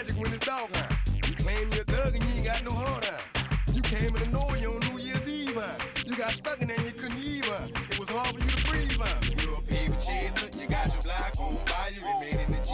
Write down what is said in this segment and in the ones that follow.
magic when it's dog hunt. You claim you're a thug and you ain't got no heart, huh? You came in the North on New Year's Eve, huh? You got stuck in there and you couldn't leave, huh? It was hard for you to breathe, huh? You're a paper chaser, you got your block on fire, remain in the G.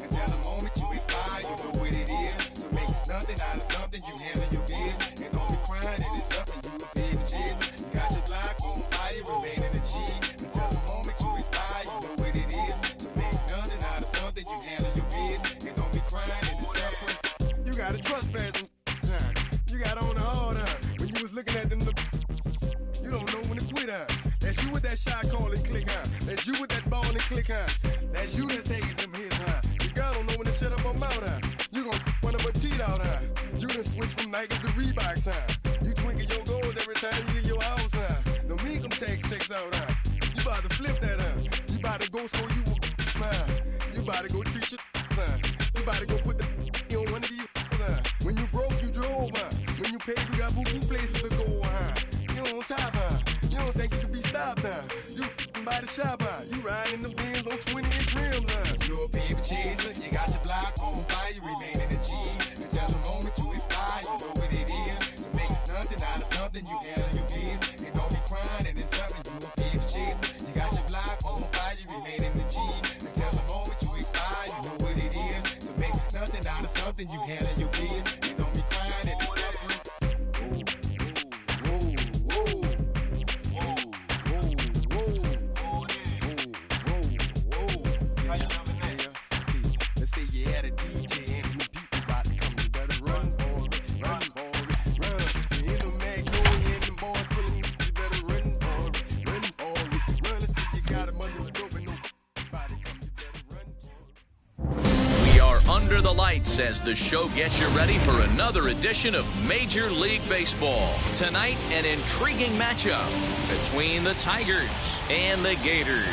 Until the moment you expire, you know what it is. To make nothing out of something, you handle your biz. And don't be crying and it's something, you a paper chaser. You got your block on fire, remain in the G. Until the moment you expire, you know what it is. To make nothing out of something, you handle your biz. And don't be crying and it's something. You got a trespassing time. You got on the hard, huh? When you was looking at them, you don't know when to quit, huh? That's you with that shot call and click, huh? That's you with that ball and click, huh? That's you that's taking them hits, huh? Your girl don't know when to shut up her mouth, huh? You gon' one of her teeth out, huh? You done switch from Nikes to Reeboks, huh? You twinkle your goals every time you leave your house, huh? Don't make them take checks out, huh? You about to flip that, huh? You about to go so you huh? You about to go treat your huh? You about to go put the on one of these, huh? When you broke, you drove, huh? When you paid, you got boo-boo places to go, huh? You on top, huh? You don't think you can be stopped, huh? You by the shop, huh? You riding in the Benz on 20-inch rims, huh? You're a paper chaser, you got your block on fire, you remain in the G. Until the moment you expire, you know what it is. To make nothing out of something, you handle your biz. And don't be crying and it's something, you a paper chaser. You got your block on fire, you remain in the G. Until the moment you expire, you know what it is. To make nothing out of something, you handle your biz. And don't be crying and it's something. Under the lights as the show gets you ready for another edition of Major League Baseball. Tonight, an intriguing matchup between the Tigers and the Gators.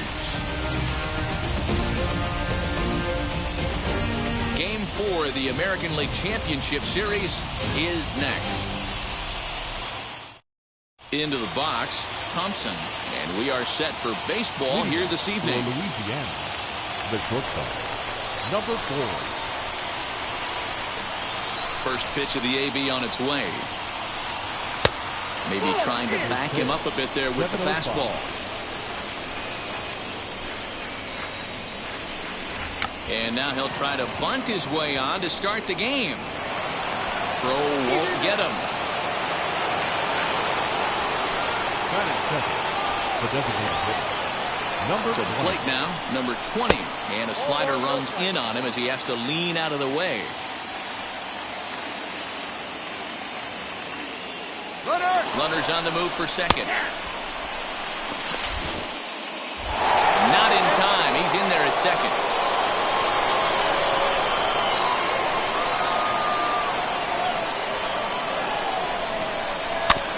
Game 4 of the American League Championship Series is next. Into the box, Thompson. And we are set for baseball here this evening. Louisiana, the shortstop, number 4. First pitch of the AB on its way. Maybe trying to back him up a bit there with the fastball. And now he'll try to bunt his way on to start the game. Throw won't get him. To the plate now, number 20. And a slider runs in on him as he has to lean out of the way. Runner's on the move for second. Not in time. He's in there at second.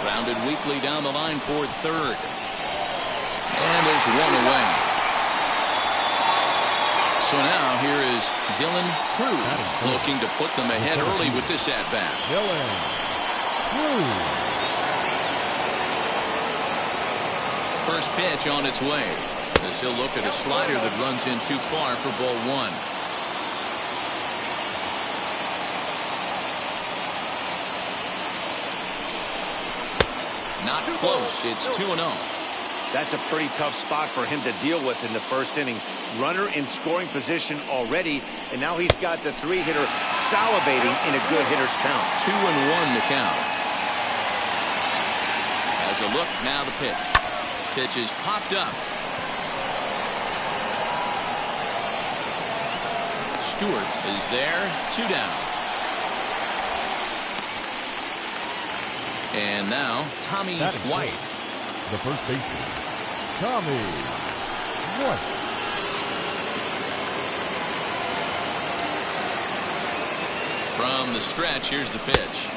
Grounded weakly down the line toward third. And there's one away. So now here is Dylan Cruz looking to put them ahead early with this at-bat. Dylan Cruz. First pitch on its way as he'll look at a slider that runs in too far for ball 1. Not close. It's 2-0. That's a pretty tough spot for him to deal with in the first inning. Runner in scoring position already, and now he's got the 3-hitter salivating in a good hitter's count. 2-1 the count. As a look, now the pitch. Pitch is popped up. Stewart is there, 2 down. And now Tommy White. The first baseman, Tommy White. From the stretch, here's the pitch.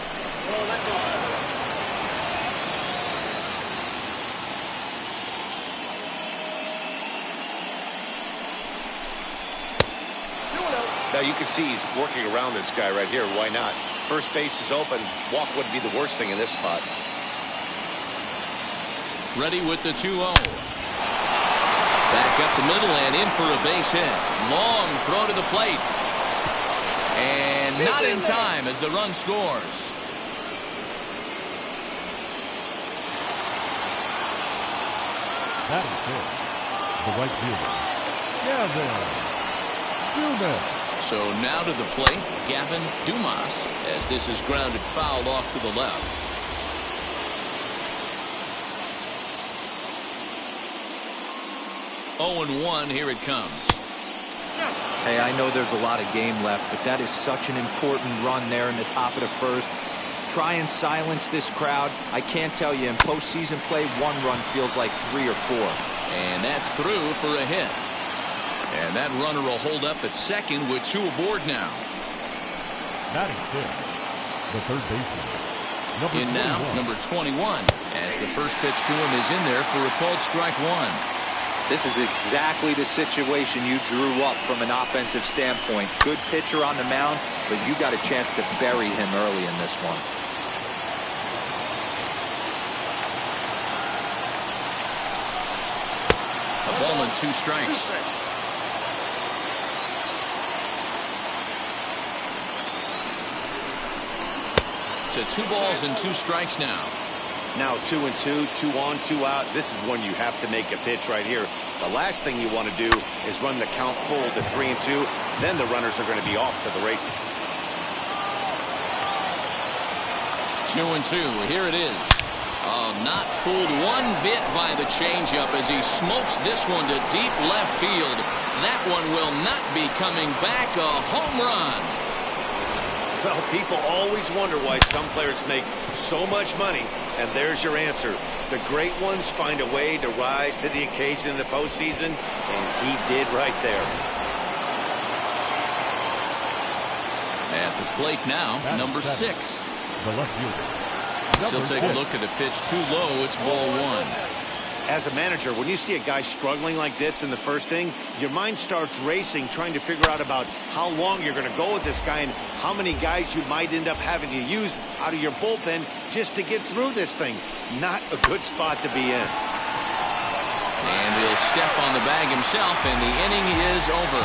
Now you can see he's working around this guy right here. Why not? First base is open. Walk wouldn't be the worst thing in this spot. Ready with the 2-0. Back up the middle and in for a base hit. Long throw to the plate. And And not in time as the run scores. Batting fifth, the right fielder, Gavin Dumas. So now to the plate, Gavin Dumas, as this is grounded foul off to the left. Oh, and 1, here it comes. Hey, I know there's a lot of game left, but that is such an important run there in the top of the first. Try and silence this crowd. I can't tell you, in postseason play, 1 run feels like 3 or 4. And that's through for a hit. And that runner will hold up at second with 2 aboard now. Batting fifth, the third baseman, In now, number 21, as the first pitch to him is in there for a called strike 1. This is exactly the situation you drew up from an offensive standpoint. Good pitcher on the mound, but you got a chance to bury him early in this one. A ball and 2 strikes. To 2 balls and 2 strikes now. Now 2 and 2, 2 on, 2 out. This is when you have to make a pitch right here. The last thing you want to do is run the count full to 3 and 2. Then the runners are going to be off to the races. 2 and 2. Here it is. Oh, not fooled one bit by the changeup as he smokes this one to deep left field. That one will not be coming back. A home run. Well, people always wonder why some players make so much money, and there's your answer. The great ones find a way to rise to the occasion in the postseason, and he did right there. At the plate now, number 6. The left fielder. He'll take a look at the pitch too low. It's ball 1. As a manager, when you see a guy struggling like this in the first inning, your mind starts racing, trying to figure out about how long you're going to go with this guy and how many guys you might end up having to use out of your bullpen just to get through this thing. Not a good spot to be in. And he'll step on the bag himself, and the inning is over.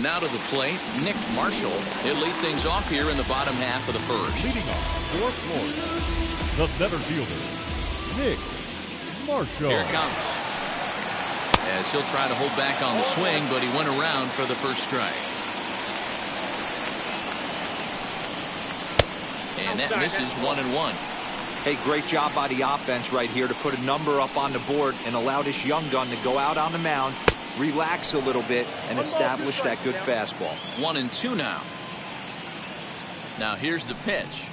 Now to the plate, Nick Marshall. He'll lead things off here in the bottom half of the first. Leading off for Florida, the center fielder, Nick Marshall. Here it comes. As he'll try to hold back on the swing, but he went around for the first strike. And that misses 1-1. Hey, great job by the offense right here to put a number up on the board and allow this young gun to go out on the mound, relax a little bit, and establish that good fastball. 1-2 now. Now here's the pitch.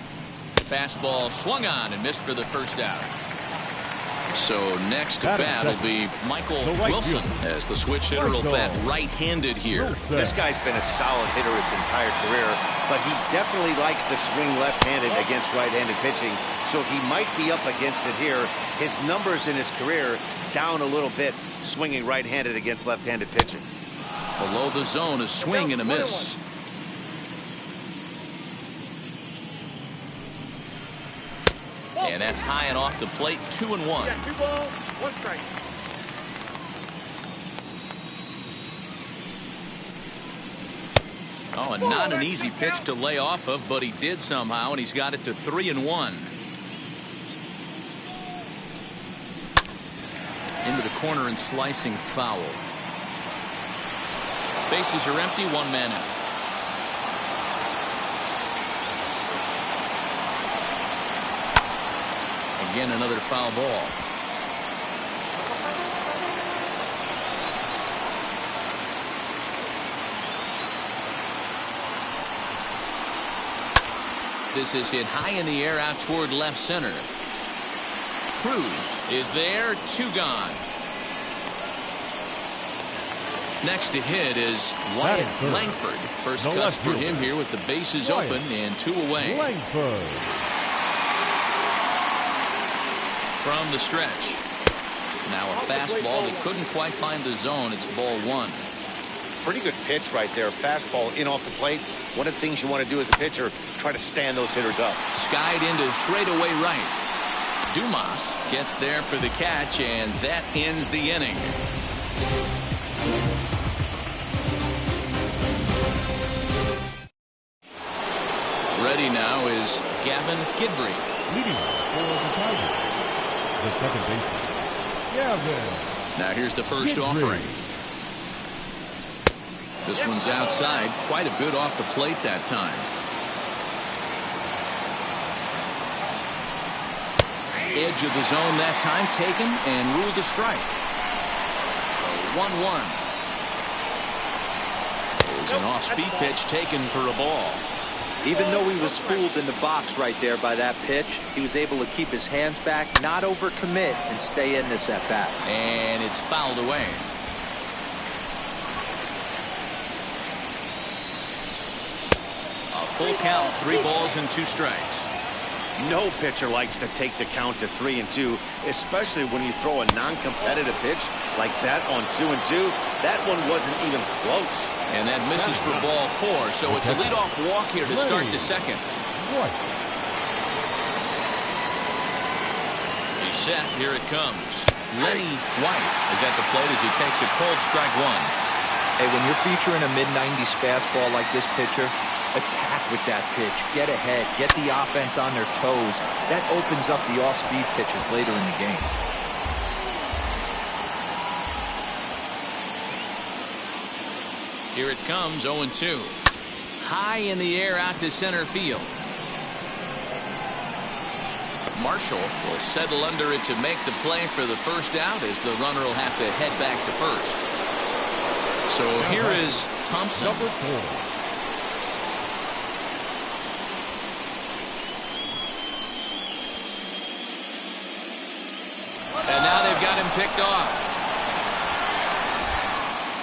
Fastball swung on and missed for the first out. So next to bat will be Michael Wilson, as the switch hitter will bat right-handed here. This guy's been a solid hitter his entire career, but he definitely likes to swing left-handed against right-handed pitching, so he might be up against it here. His numbers in his career down a little bit, swinging right-handed against left-handed pitching. Below the zone, a swing and a miss. And that's high and off the plate, 2-1. 2 balls, 1 strike. Oh, and not an easy pitch to lay off of, but he did somehow, and he's got it to 3-1. Into the corner and slicing foul. Bases are empty, 1 man out. Again, another foul ball. This is hit high in the air out toward left center. Cruz is there, 2 gone. Next to hit is Wyatt Langford. First cuts for him here with the bases open and 2 away. Langford. From the stretch. Now a fastball that couldn't quite find the zone. It's ball 1. pretty good pitch right there. Fastball in off the plate. One of the things you want to do as a pitcher, try to stand those hitters up. Skied into straightaway right. Dumas gets there for the catch, and that ends the inning. Ready now is Gavin Gidry. Leading for the Tigers, the second baseman, Gavin. Now here's the first offering. This one's outside, quite a bit off the plate that time. Edge of the zone that time taken and ruled a strike. 1-1. There's an off-speed pitch taken for a ball. Even though he was fooled in the box right there by that pitch, he was able to keep his hands back, not overcommit, and stay in this at bat. And it's fouled away. A full count, 3 balls and 2 strikes. No pitcher likes to take the count to 3-2, especially when you throw a non-competitive pitch like that on 2-2. That one wasn't even close. And that misses for ball 4, so it's a leadoff walk here to start the second. He's set. Here it comes. Lenny White is at the plate as he takes a cold strike 1. Hey, when you're featuring a mid-90s fastball like this pitcher, attack with that pitch. Get ahead. Get the offense on their toes. That opens up the off-speed pitches later in the game. Here it comes, 0-2. High in the air out to center field. Marshall will settle under it to make the play for the first out, as the runner will have to head back to first. So here is Thompson. Number 4. And now they've got him picked off.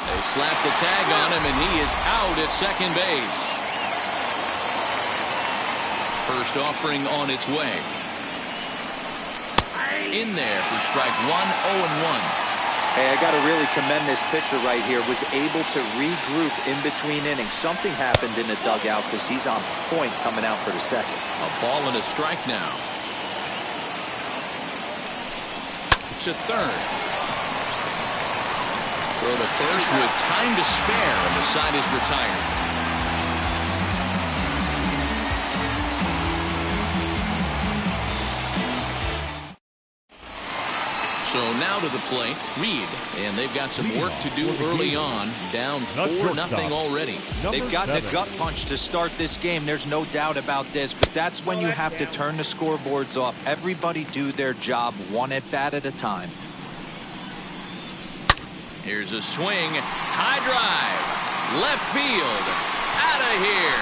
They slap the tag on him, and he is out at second base. First offering on its way. In there for strike 1, 0-1. Hey, I got to really commend this pitcher right here. Was able to regroup in between innings. Something happened in the dugout because he's on point coming out for the second. A ball and a strike now. To third. Throw to first with time to spare, and the side is retired. So now to the plate, Reed, and they've got some work to do early on, down 4-0 already. They've gotten a gut punch to start this game. There's no doubt about this, but that's when you have to turn the scoreboards off. Everybody do their job one at bat at a time. Here's a swing, high drive, left field, out of here.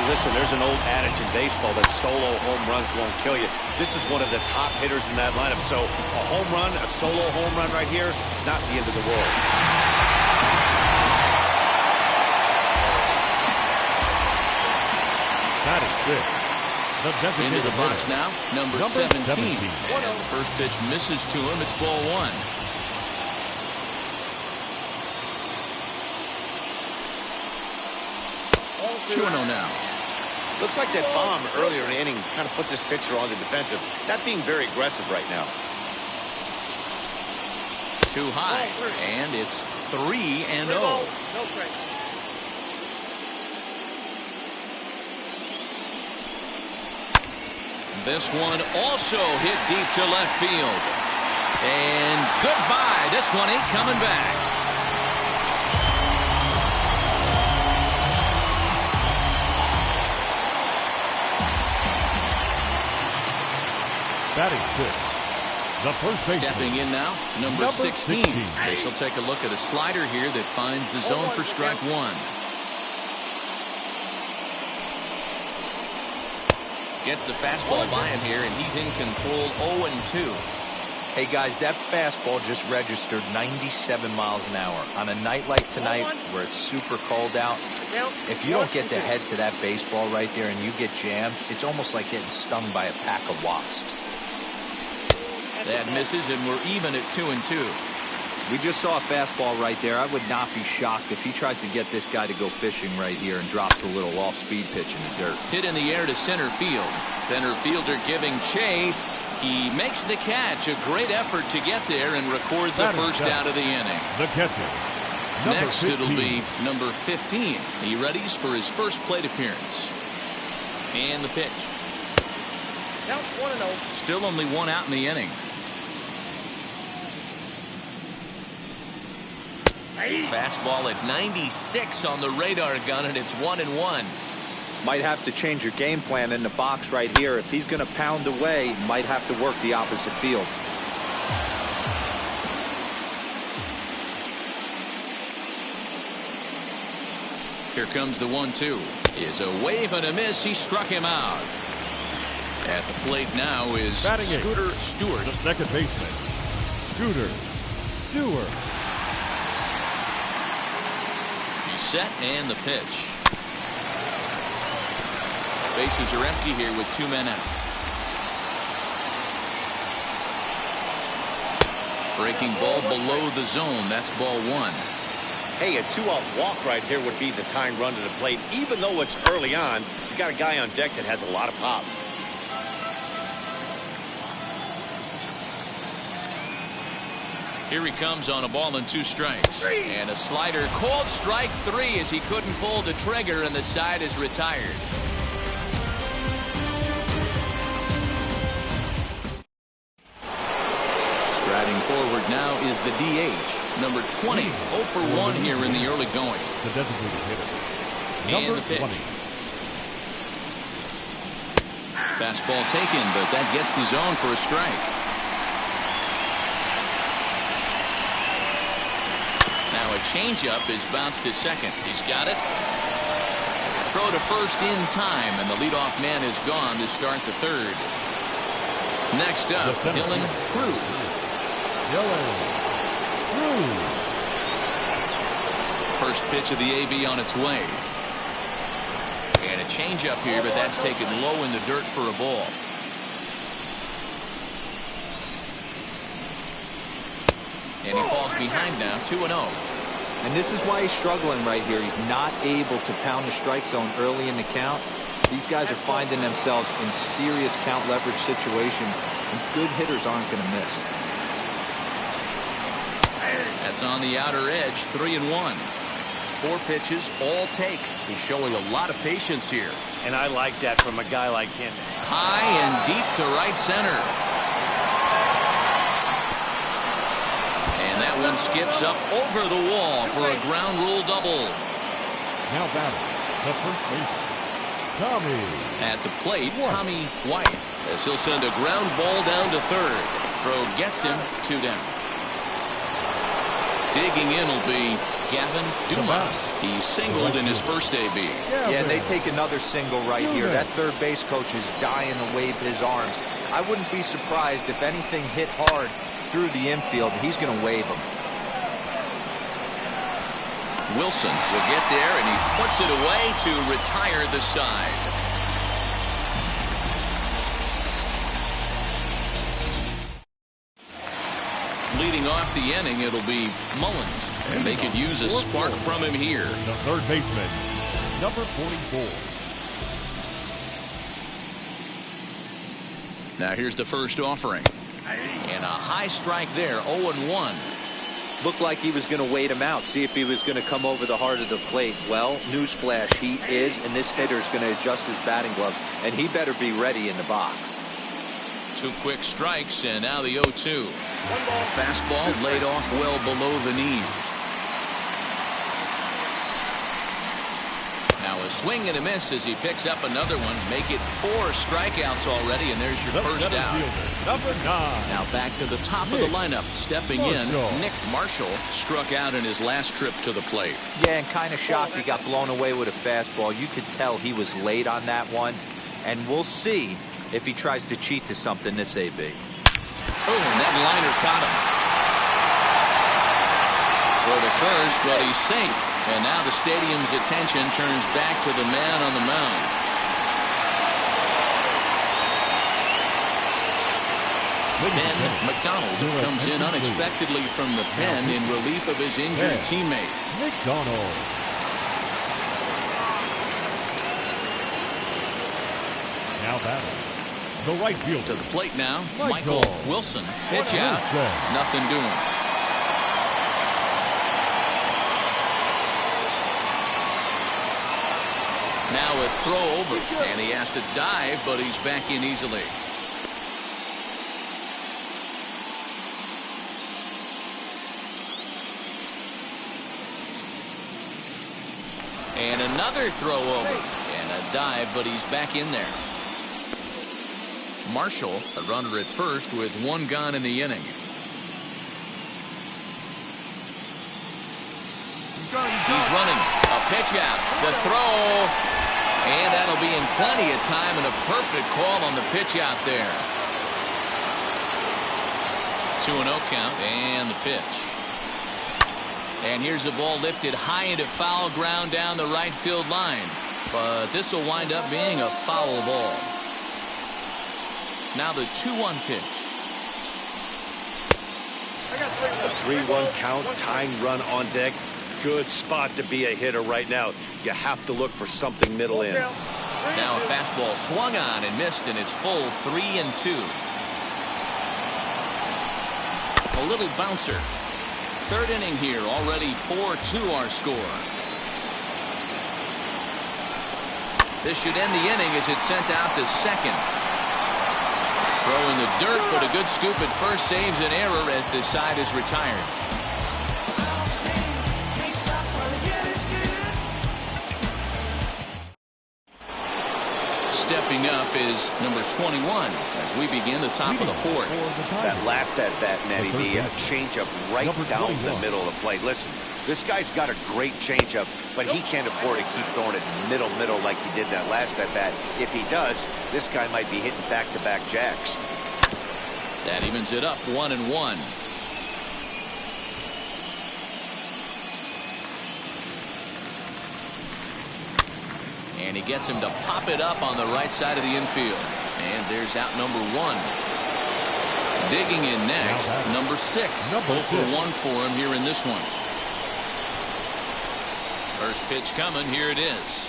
Listen, there's an old adage in baseball that solo home runs won't kill you. This is one of the top hitters in that lineup. So a home run, a solo home run right here, it's not the end of the world. Batting fifth. Into the box now, number 17. As the first pitch misses to him, it's ball 1. 2-0 now. Looks like that bomb earlier in the inning kind of put this pitcher on the defensive. Not being very aggressive right now. Too high, and it's 3-0. This one also hit deep to left field. And goodbye. This one ain't coming back. Batting fifth, the first baseman. Stepping in now, number 16. This will take a look at a slider here that finds the zone for strike 1. Gets the fastball by him here, and he's in control 0-2. Hey, guys, that fastball just registered 97 miles an hour. On a night like tonight where it's super cold out, if you don't get to head to that baseball right there and you get jammed, it's almost like getting stung by a pack of wasps. That misses, and we're even at 2-2. We just saw a fastball right there. I would not be shocked if he tries to get this guy to go fishing right here and drops a little off-speed pitch in the dirt. Hit in the air to center field. Center fielder giving chase. He makes the catch. A great effort to get there and record the first out of the inning. The catcher. Next, it'll be number 15. He readies for his first plate appearance. And the pitch. Count 1-0. Still only one out in the inning. Fastball at 96 on the radar gun, and it's 1-1. Might have to change your game plan in the box right here. If he's going to pound away, might have to work the opposite field. Here comes the 1-2. Is a wave and a miss. He struck him out. At the plate now is Scooter Stewart. The second baseman, Scooter Stewart. Set and the pitch. Bases are empty here with 2 men out. Breaking ball below the zone. That's ball 1. Hey, a 2-out walk right here would be the tying run to the plate. Even though it's early on, you got a guy on deck that has a lot of pop. Here he comes on a ball and 2 strikes. And a slider called strike 3 as he couldn't pull the trigger, and the side is retired. Striding forward now is the DH, number 20. 0 for 1 here in the early going. The designated hitter. And the pitch. 20. Fastball taken, but that gets the zone for a strike. Now a changeup is bounced to second. He's got it. Throw to first in time, and the leadoff man is gone to start the third. Next up, Dylan Cruz. First pitch of the AB on its way. And a changeup here, but that's taken low in the dirt for a ball. And he falls behind now, 2-0. And this is why he's struggling right here. He's not able to pound the strike zone early in the count. These guys are finding themselves in serious count leverage situations, and good hitters aren't going to miss. That's on the outer edge, 3-1. 4 pitches, all takes. He's showing a lot of patience here. And I like that from a guy like him. High and deep to right center. And that one skips up over the wall for a ground rule double. Now batting, the first baseman, Tommy. At the plate, Tommy White, as he'll send a ground ball down to third. Throw gets him 2 down. Digging in will be Gavin Dumas. He singled in his first AB. Yeah, and they take another single right here. That third base coach is dying to wave his arms. I wouldn't be surprised if anything hit hard through the infield. He's going to wave them. Wilson will get there, and he puts it away to retire the side. Leading off the inning, it'll be Mullins, and they could use a spark from him here. The third baseman, number 44. Now here's the first offering. And a high strike there, 0-1. Looked like he was going to wait him out, see if he was going to come over the heart of the plate. Well, newsflash, he is, and this hitter's going to adjust his batting gloves, and he better be ready in the box. 2 quick strikes, and now the 0-2. Fastball laid off well below the knees. Now a swing and a miss as he picks up another one. Make it 4 strikeouts already, and there's your first out. Number 9. Now back to the top of the lineup. Stepping in, Nick Marshall struck out in his last trip to the plate. Yeah, and kind of shocked he got blown away with a fastball. You could tell he was late on that one, and we'll see if he tries to cheat to something this AB. Oh, and that liner caught him. For the first, but he's safe. And now the stadium's attention turns back to the man on the mound. Ben McDonald comes in unexpectedly from the pen in relief of his injured teammate. McDonald. Now batting. The right fielder. To the plate now, Michael Wilson. Pitch out. Nothing doing. Now a throw over, and he has to dive, but he's back in easily. And another throw over, and a dive, but he's back in there. Marshall, a runner at first with one gone in the inning. He's running. A pitch out. The throw. And that'll be in plenty of time, and a perfect call on the pitch out there. 2-0 count, and the pitch. And here's a ball lifted high into foul ground down the right field line. But this will wind up being a foul ball. Now the 2-1 pitch. A 3-1 count, tying run on deck. Good spot to be a hitter right now. You have to look for something middle in. Now a fastball swung on and missed, and it's full 3-2. A little bouncer. Third inning here, already 4-2 our score. This should end the inning as it's sent out to second. Throw in the dirt, but a good scoop at first saves an error as this side is retired. Stepping up is number 21 as we begin the top of the fourth. That last at bat, Matty B, a changeup right down the middle of the plate. Listen, this guy's got a great changeup, but he can't afford to keep throwing it middle like he did that last at bat. If he does, this guy might be hitting back-to-back jacks. That evens it up 1-1. And he gets him to pop it up on the right side of the infield. And there's out number 1. Digging in next, number 6. 0 for 1 for him here in this one. First pitch coming. Here it is.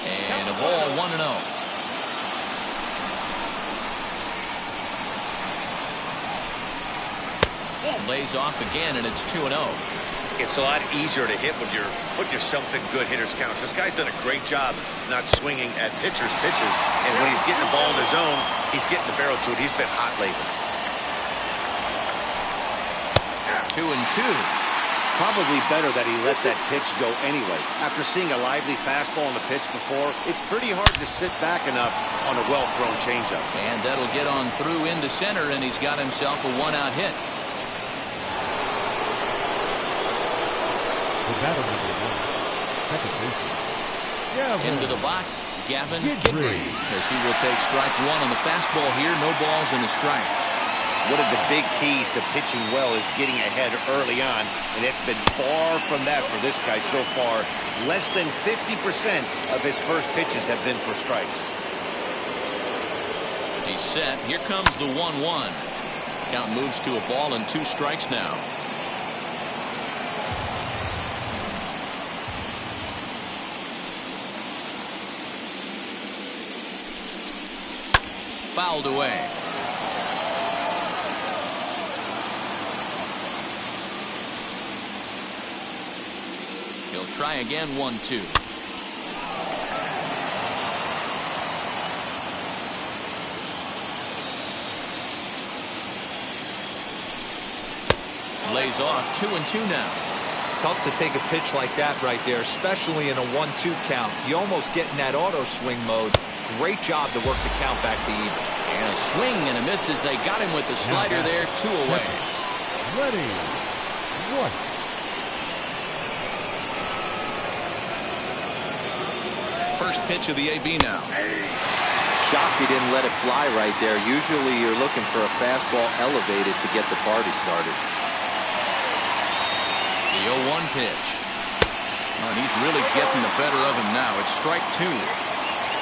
And a ball 1-0. Lays off again, and it's 2-0. It's a lot easier to hit when you're putting yourself in good hitters' counts. This guy's done a great job not swinging at pitchers' pitches. And when he's getting the ball in his zone, he's getting the barrel to it. He's been hot lately. 2-2. Probably better that he let that pitch go anyway. After seeing a lively fastball on the pitch before, it's pretty hard to sit back enough on a well-thrown changeup. And that'll get on through into center, and he's got himself a one-out hit. Into the box, Gavin Guidry, as he will take strike 1 on the fastball here. No balls and a strike. One of the big keys to pitching well is getting ahead early on, and it's been far from that for this guy so far. Less than 50% of his first pitches have been for strikes. He's set. Here comes the 1-1. Count moves to a ball and 2 strikes now. Fouled away. He'll try again. 1-2. Lays off. 2-2 now. Tough to take a pitch like that right there, especially in a 1-2 count. You almost get in that auto swing mode. Great job to work the count back to even. And a swing and a miss as they got him with the slider there. 2 away. Ready. 1. First pitch of the AB now. Shocked he didn't let it fly right there. Usually you're looking for a fastball elevated to get the party started. The 0-1 pitch. Oh, and he's really getting the better of him now. It's strike 2.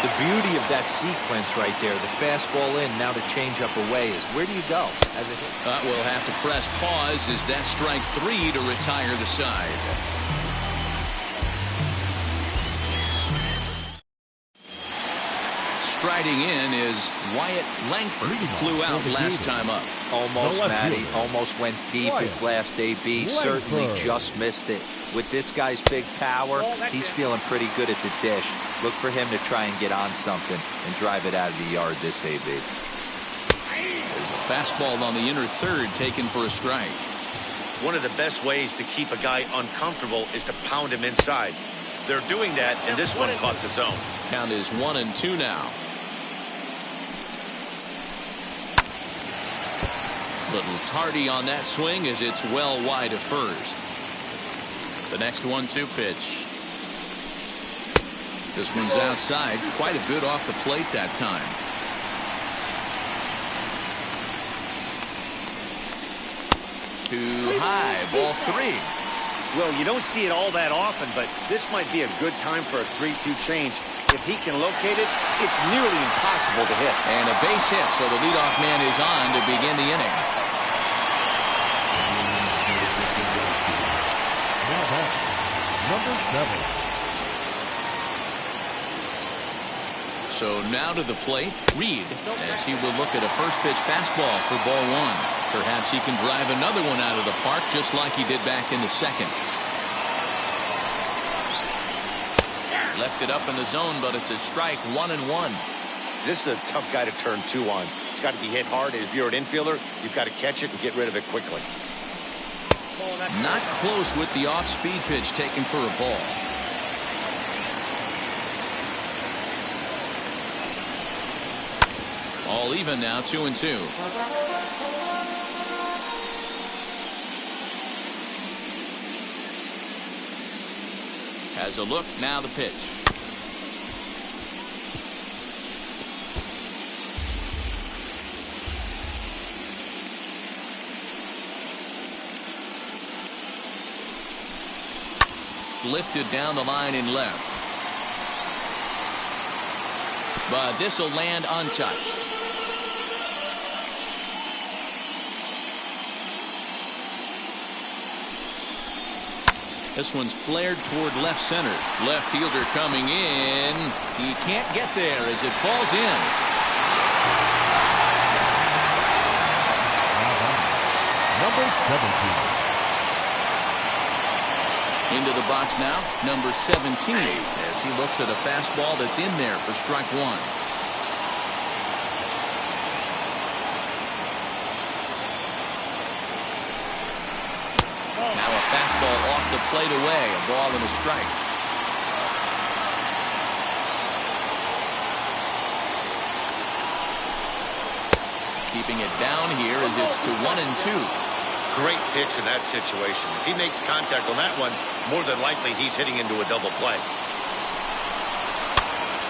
The beauty of that sequence right there, the fastball in, now to change up away, is where do you go as a hit? We'll have to press pause as that strike 3 to retire the side. Striding in is Wyatt Langford. Flew out last time up. Almost, Matty. Almost went deep his last AB. Certainly just missed it. With this guy's big power, he's feeling pretty good at the dish. Look for him to try and get on something and drive it out of the yard this AB. There's a fastball on the inner third taken for a strike. One of the best ways to keep a guy uncomfortable is to pound him inside. They're doing that, and this one caught the zone. Count is 1-2 now. Little tardy on that swing as it's well wide of first. The next 1-2 pitch. This one's outside. Quite a bit off the plate that time. Too high. Ball 3. Well, you don't see it all that often, but this might be a good time for a 3-2 change. If he can locate it, it's nearly impossible to hit. And a base hit, so the leadoff man is on to begin the inning. Number 7. So now to the plate, Reed, as he will look at a first pitch fastball for ball 1. Perhaps he can drive another one out of the park just like he did back in the second. Left it up in the zone, but it's a strike, 1-1. This is a tough guy to turn 2 on. It's got to be hit hard, and if you're an infielder, you've got to catch it and get rid of it quickly. Not close with the off-speed pitch taken for a ball. All even now, 2-2. Has a look, now the pitch. Lifted down the line in left. But this will land untouched. This one's flared toward left center. Left fielder coming in. He can't get there as it falls in. Number 17. Into the box now, number 17, as he looks at a fastball that's in there for strike 1. Now a fastball off the plate away, a ball and a strike. Keeping it down here as it's to 1-2. Great pitch in that situation. If he makes contact on that one, more than likely he's hitting into a double play.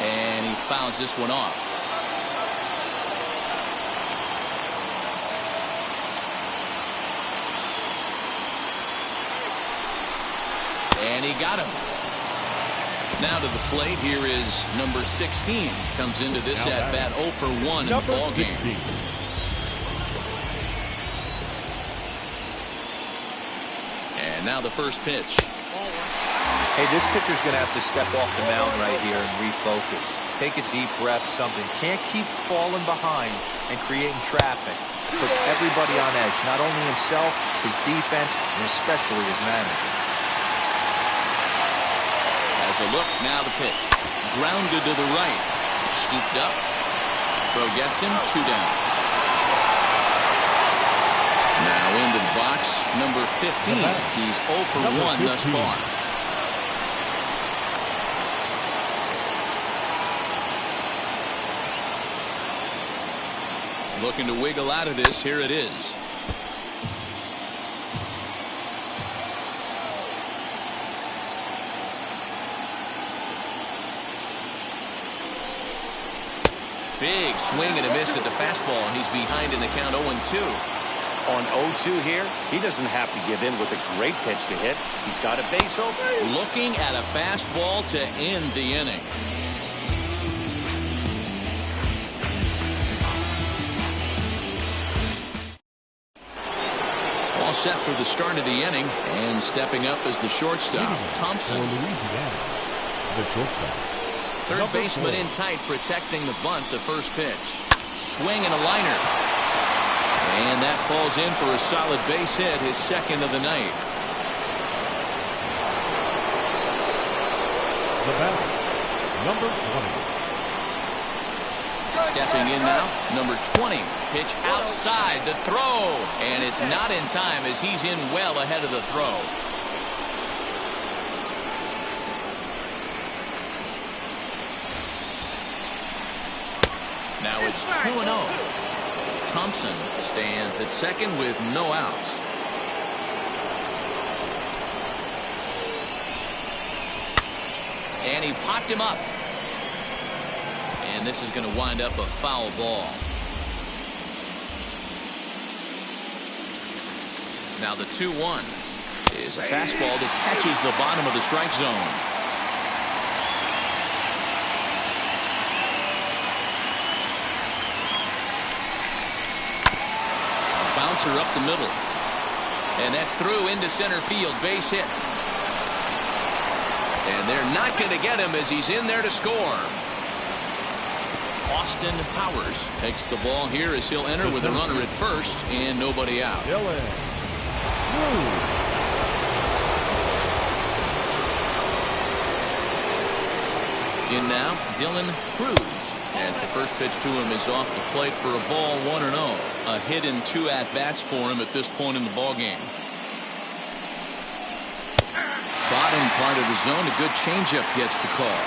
And he fouls this one off. And he got him. Now to the plate, here is number 16. Comes into this at-bat 0 for 1 in the ballgame. And now the first pitch. Hey, this pitcher's going to have to step off the mound right here and refocus. Take a deep breath, something. Can't keep falling behind and creating traffic. Puts everybody on edge, not only himself, his defense, and especially his manager. Has a look, now the pitch. Grounded to the right. Scooped up. Throw gets him, 2 down. Now into the box, number 15. He's 0 for 1 thus far. Looking to wiggle out of this. Here it is. Big swing and a miss at the fastball, and he's behind in the count 0-2. On 0-2 here, he doesn't have to give in with a great pitch to hit. He's got a base open. Looking at a fastball to end the inning. set for the start of the inning, and stepping up as the shortstop, Thompson. The shortstop. Third baseman in tight, protecting the bunt. The first pitch. Swing and a liner. And that falls in for a solid base hit, his second of the night. The batter, number 20. Stepping in now, number 20. Pitch outside, the throw. And it's not in time as he's in well ahead of the throw. Now it's 2-0. Thompson stands at second with no outs. And he popped him up. And this is going to wind up a foul ball. Now the 2-1 is a fastball that catches the bottom of the strike zone. A bouncer up the middle. And that's through into center field. Base hit. And they're not going to get him as he's in there to score. Austin Powers takes the ball here as he'll enter with a runner at first and nobody out. In now, Dylan Cruz, as the first pitch to him is off the plate for a ball, 1-0. A hit and 2 at-bats for him at this point in the ballgame. Bottom part of the zone, a good changeup gets the call.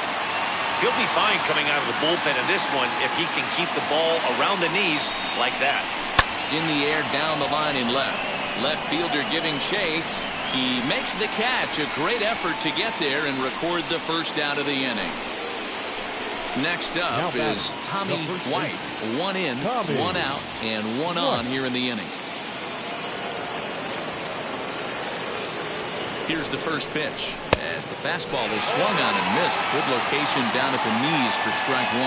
He'll be fine coming out of the bullpen in this one if he can keep the ball around the knees like that. In the air, down the line in left. Left fielder giving chase. He makes the catch. A great effort to get there and record the first out of the inning. Next up is Tommy White. 1 in, 1 out, and 1 on here in the inning. Here's the first pitch as the fastball is swung on and missed. Good location down at the knees for strike 1.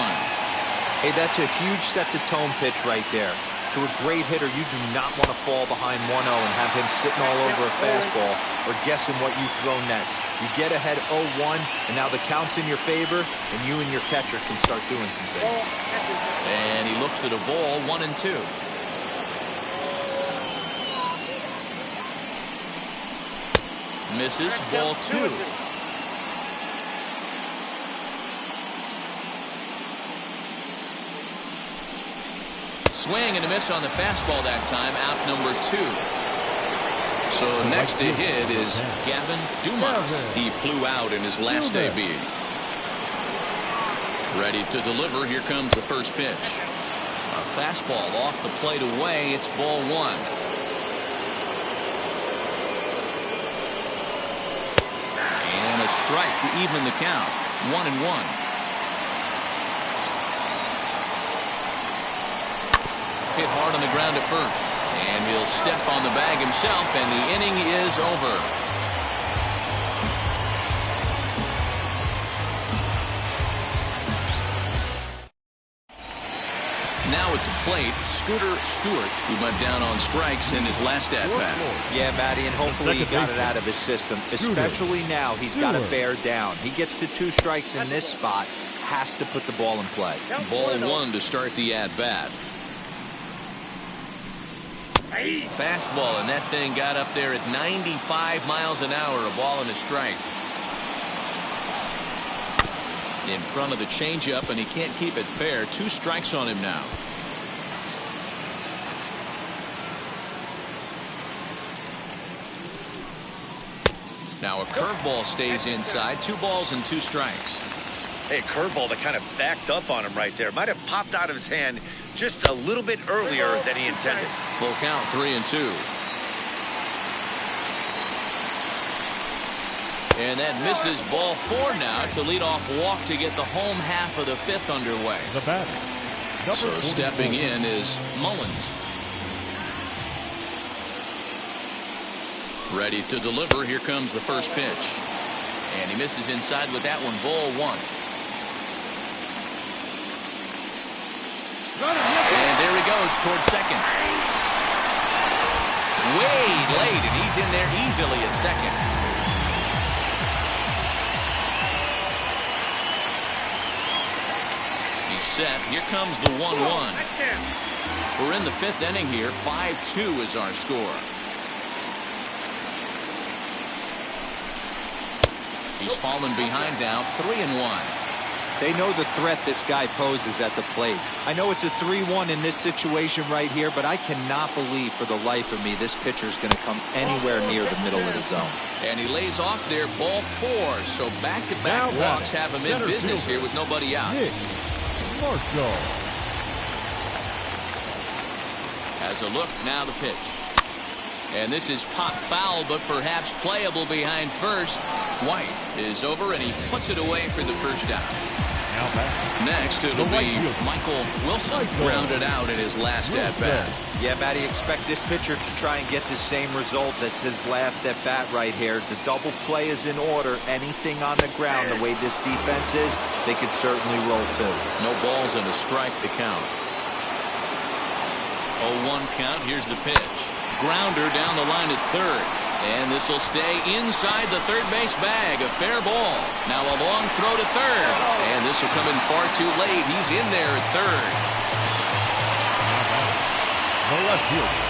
Hey, that's a huge set-the-tone pitch right there. To a great hitter, you do not want to fall behind 1-0 and have him sitting all over a fastball or guessing what you throw next. You get ahead 0-1, and now the count's in your favor, and you and your catcher can start doing some things. And he looks at a ball, 1-2. Misses, ball 2. Swing and a miss on the fastball that time, out number 2. So next to hit is Gavin Dumas. He flew out in his last debut. Ready to deliver. Here comes the first pitch. A fastball off the plate away. It's ball 1. A strike to even the count. 1-1. Hit hard on the ground at first. And he'll step on the bag himself, and the inning is over. Now at the plate, Scooter Stewart, who went down on strikes in his last at-bat. Yeah, Matty, and hopefully he got it out of his system. Especially now, he's got to bear down. He gets the 2 strikes in this spot, has to put the ball in play. Ball 1 to start the at-bat. Fastball, and that thing got up there at 95 miles an hour, a ball and a strike. In front of the changeup, and he can't keep it fair. 2 strikes on him now. Now a curveball stays inside. 2 balls and 2 strikes. Hey, curveball that kind of backed up on him right there. Might have popped out of his hand just a little bit earlier than he intended. Full count, 3-2. And that misses, ball 4 now. It's a leadoff walk to get the home half of the 5th underway. The batter. So stepping in is Mullins. Ready to deliver. Here comes the first pitch. And he misses inside with that one. Ball 1. And there he goes towards second. way late, and he's in there easily at second. He's set. Here comes the 1-1. We're in the 5th inning here. 5-2 is our score. He's fallen behind now, 3-1. They know the threat this guy poses at the plate. I know it's a 3-1 in this situation right here, but I cannot believe for the life of me this pitcher's going to come anywhere near the middle of the zone. And he lays off there, ball 4. So back-to-back walks have him in business here with nobody out. Marshall. Has a look, now the pitch. And this is pop foul, but perhaps playable behind first. White is over, and he puts it away for the first down. Next, it'll be Michael Wilson, grounded out in his last at-bat. Yeah, Matty, expect this pitcher to try and get the same result as his last at-bat right here. The double play is in order. Anything on the ground, the way this defense is, they could certainly roll too. No balls and a strike to count. 0-1 count. Here's the pitch. Grounder down the line at third. And this will stay inside the third base bag. A fair ball. Now a long throw to third. And this will come in far too late. He's in there at third. The left fielder,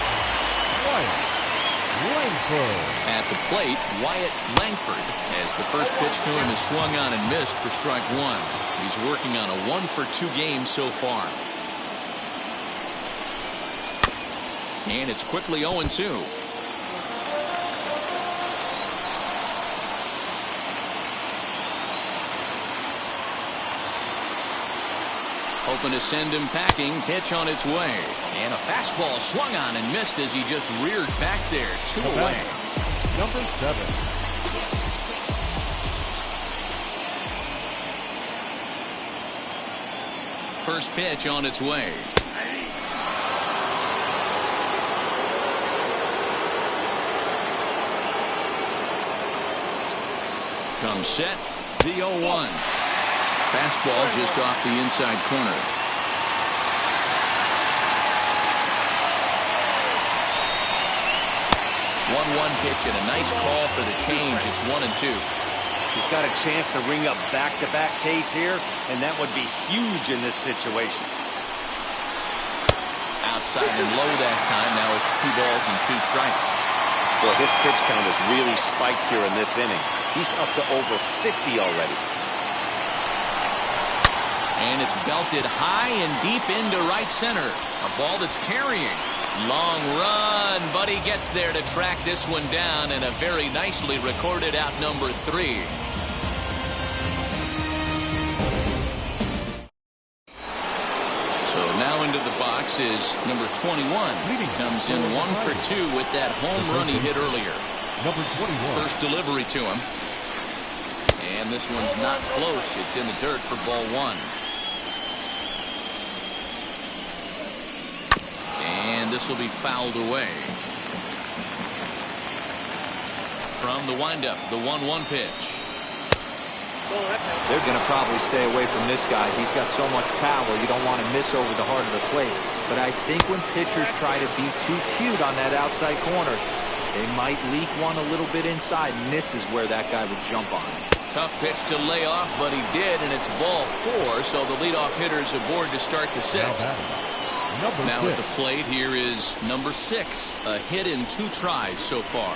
Wyatt Langford. At the plate, Wyatt Langford, as the first pitch to him is swung on and missed for strike 1. He's working on a 1-for-2 game so far. And it's quickly 0-2. Hoping to send him packing. Pitch on its way. And a fastball swung on and missed as he just reared back there. 2 away. Number 7. First pitch on its way. Comes set. The 0-1. Fastball just off the inside corner. 1-1 pitch and a nice call for the change. It's 1-2. He's got a chance to ring up back-to-back Ks here, and that would be huge in this situation. Outside and low that time. Now it's 2 balls and 2 strikes. Well, his pitch count has really spiked here in this inning. He's up to over 50 already. And it's belted high and deep into right center. A ball that's carrying. Long run, but he gets there to track this one down, and a very nicely recorded out number 3. So now into the box is number 21. He comes in 1-for-2 with that home run he hit earlier. Number 21. First delivery to him. And this one's not close. It's in the dirt for ball 1. And this will be fouled away. From the windup, the 1-1 pitch. They're going to probably stay away from this guy. He's got so much power, you don't want to miss over the heart of the plate. But I think when pitchers try to be too cute on that outside corner, they might leak one a little bit inside, and this is where that guy would jump on it. Tough pitch to lay off, but he did, and it's ball 4, so the leadoff hitter's aboard to start the 6th. Now at the plate, here is number 6. A hit in 2 tries so far.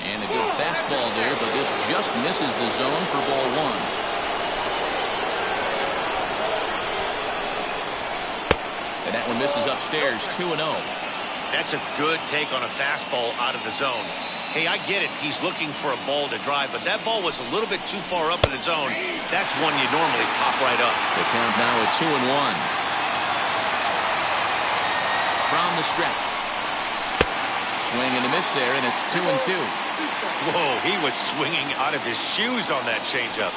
And a good fastball there, but this just misses the zone for ball 1. And that one misses upstairs, 2-0. That's a good take on a fastball out of the zone. Hey, I get it. He's looking for a ball to drive, but that ball was a little bit too far up in the zone. That's one you normally pop right up. The count now at 2-1. From the stretch. Swing and a miss there, and it's 2-2. Whoa, he was swinging out of his shoes on that changeup.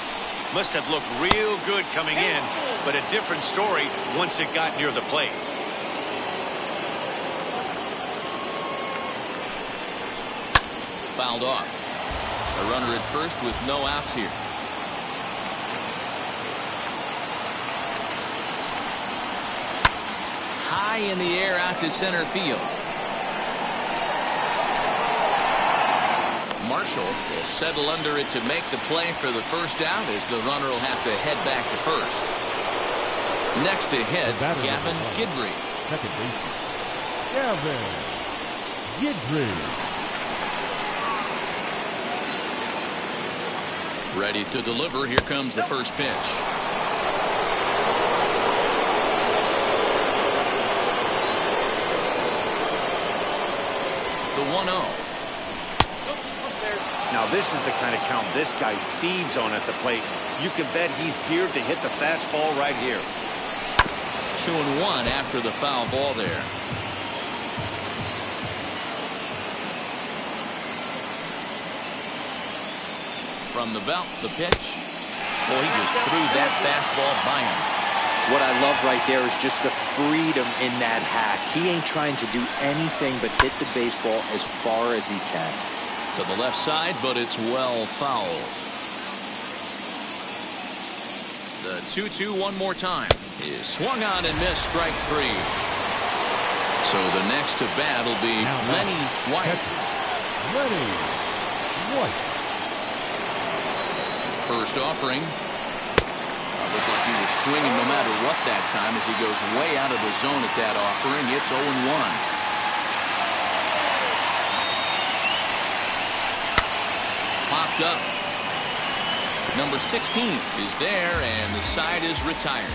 Must have looked real good coming in, but a different story once it got near the plate. Fouled off. A runner at first with no outs here. High in the air out to center field. Marshall will settle under it to make the play for the first out as the runner will have to head back to first. Next to hit, Gavin Guidry. Second baseman, Gavin Guidry. Ready to deliver. Here comes the first pitch. The 1-0. Now this is the kind of count this guy feeds on at the plate. You can bet he's geared to hit the fastball right here. 2-1 after the foul ball there. From the belt, the pitch. Boy, he just threw that fastball by him. What I love right there is just the freedom in that hack. He ain't trying to do anything but hit the baseball as far as he can. To the left side, but it's well foul. The 2-2 one more time is swung on and missed, strike three. So the next to bat will be Lenny White. Lenny White. First offering. Looked like he was swinging no matter what that time as he goes way out of the zone at that offering. It's 0-1. Popped up. Number 16 is there, and the side is retired.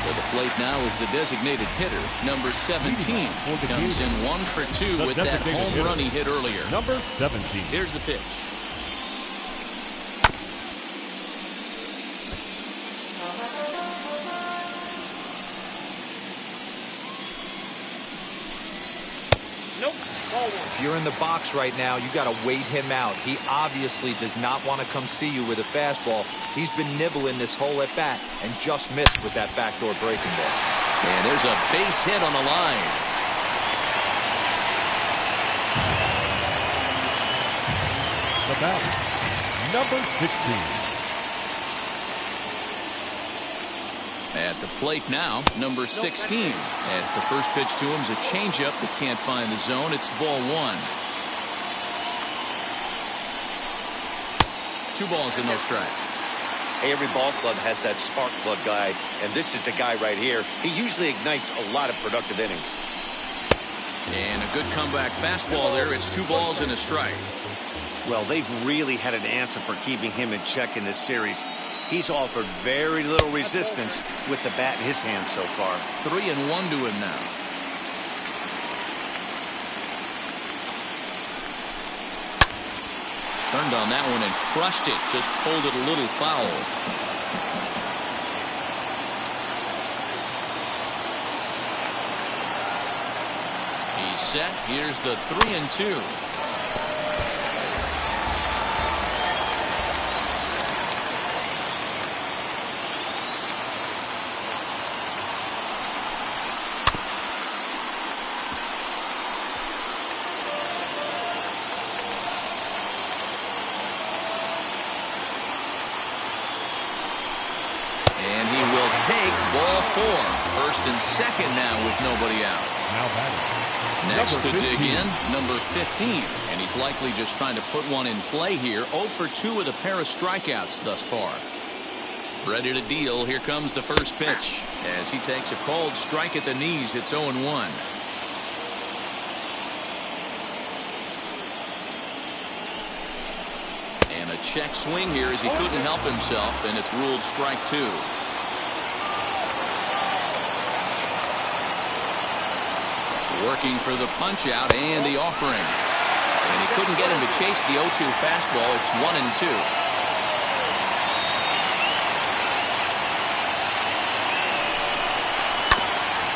To the plate now is the designated hitter, number 17. Comes in 1 for 2 with that home run he hit earlier. Number 17. Here's the pitch. If you're in the box right now, you got to wait him out. He obviously does not want to come see you with a fastball. He's been nibbling this whole at bat and just missed with that backdoor breaking ball. And there's a base hit on the line. The batter, number 16. At the plate now, number 16. As the first pitch to him is a changeup that can't find the zone. It's ball 1. 2 balls and no strikes. Hey, every ball club has that spark plug guy, and this is the guy right here. He usually ignites a lot of productive innings. And a good comeback fastball there. It's 2 balls and a strike. Well, they've really had an answer for keeping him in check in this series. He's offered very little resistance with the bat in his hand so far. 3-1 to him now. Turned on that one and crushed it. Just pulled it a little foul. He's set. Here's the 3-2. First and second now with nobody out. Next to dig in, number 15. And he's likely just trying to put one in play here. 0 for 2 with a pair of strikeouts thus far. Ready to deal. Here comes the first pitch. As he takes a cold strike at the knees, it's 0-1. And a check swing here as he couldn't help himself, and it's ruled strike 2. Working for the punch out and the offering. And he couldn't get him to chase the 0-2 fastball. It's 1-2.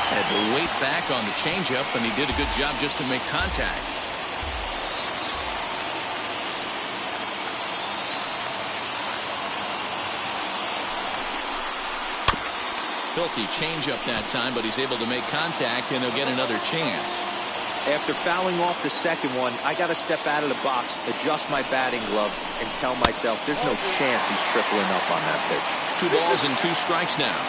Had to wait back on the changeup, and he did a good job just to make contact. Filthy changeup that time, but he's able to make contact, and he'll get another chance. After fouling off the second one, I got to step out of the box, adjust my batting gloves, and tell myself there's no chance he's tripling up on that pitch. 2 balls and 2 strikes now.